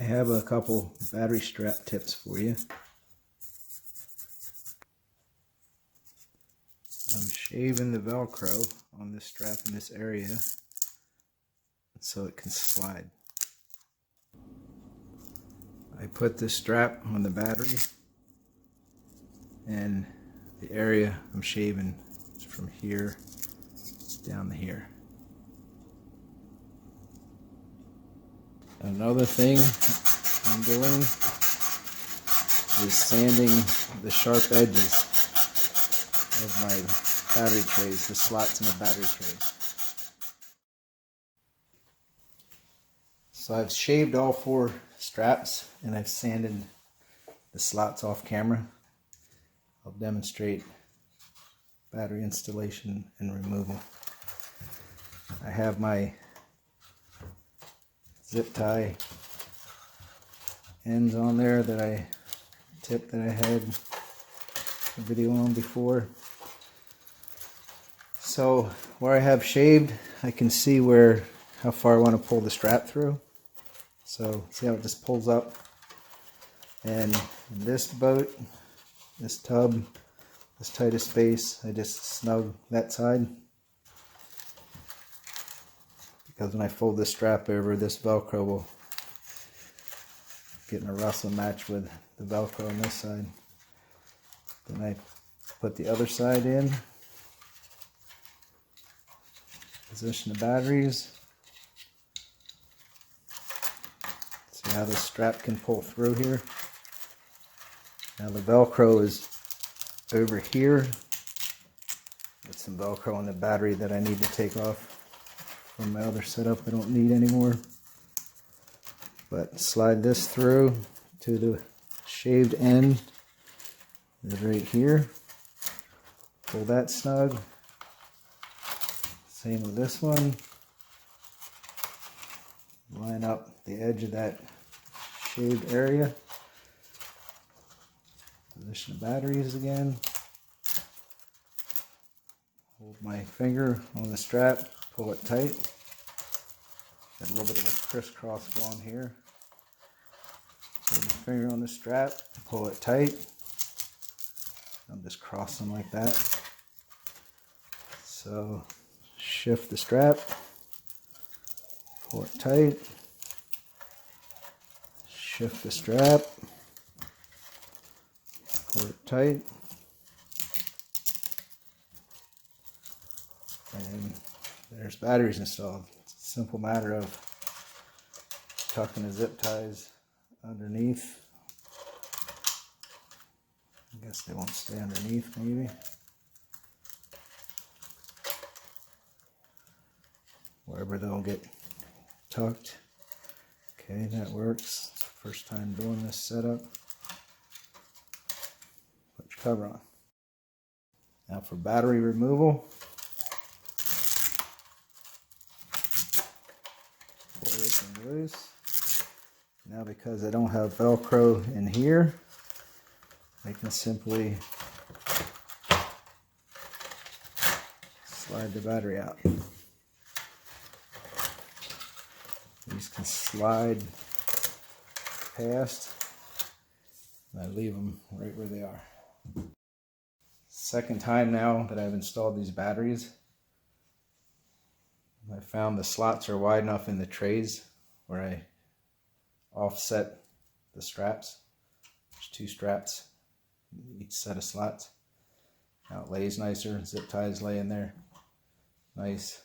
I have a couple battery strap tips for you. I'm shaving the Velcro on this strap in this area so it can slide. I put this strap on the battery, and the area I'm shaving is from here down to here. Another thing I'm doing is sanding the sharp edges of my battery trays, the slots in the battery trays. So I've shaved all 4 straps and I've sanded the slots off camera. I'll demonstrate battery installation and removal. I have my zip tie ends on there that I had a video on before. So where I have shaved, I can see how far I want to pull the strap through. So see how it just pulls up, and in this boat, this tub, this tightest space, I just snug that side, because when I fold this strap over, this Velcro will get in a rustle match with the Velcro on this side. Then I put the other side in, position the batteries. See how the strap can pull through here. Now the Velcro is over here. With some Velcro on the battery that I need to take off from my other setup I don't need anymore. But slide this through to the shaved end is right here. Pull that snug. Same with this one. Line up the edge of that shaved area. Position the batteries again. Hold my finger on the strap, pull it tight. Got a little bit of a crisscross going here. Hold my finger on the strap, pull it tight. I'm just crossing like that. So shift the strap, pull it tight, shift the strap, pull it tight, and there's batteries installed. It's a simple matter of tucking the zip ties underneath. I guess they won't stay underneath, maybe. Wherever they'll get tucked. Okay, that works. First time doing this setup. Put your cover on. Now for battery removal. Pull everything loose. Now because I don't have Velcro in here, I can simply slide the battery out. These can slide past, and I leave them right where they are. Second time now that I've installed these batteries, I found the slots are wide enough in the trays where I offset the straps. There's 2 straps each set of slots. Now it lays nicer, zip ties lay in there nice.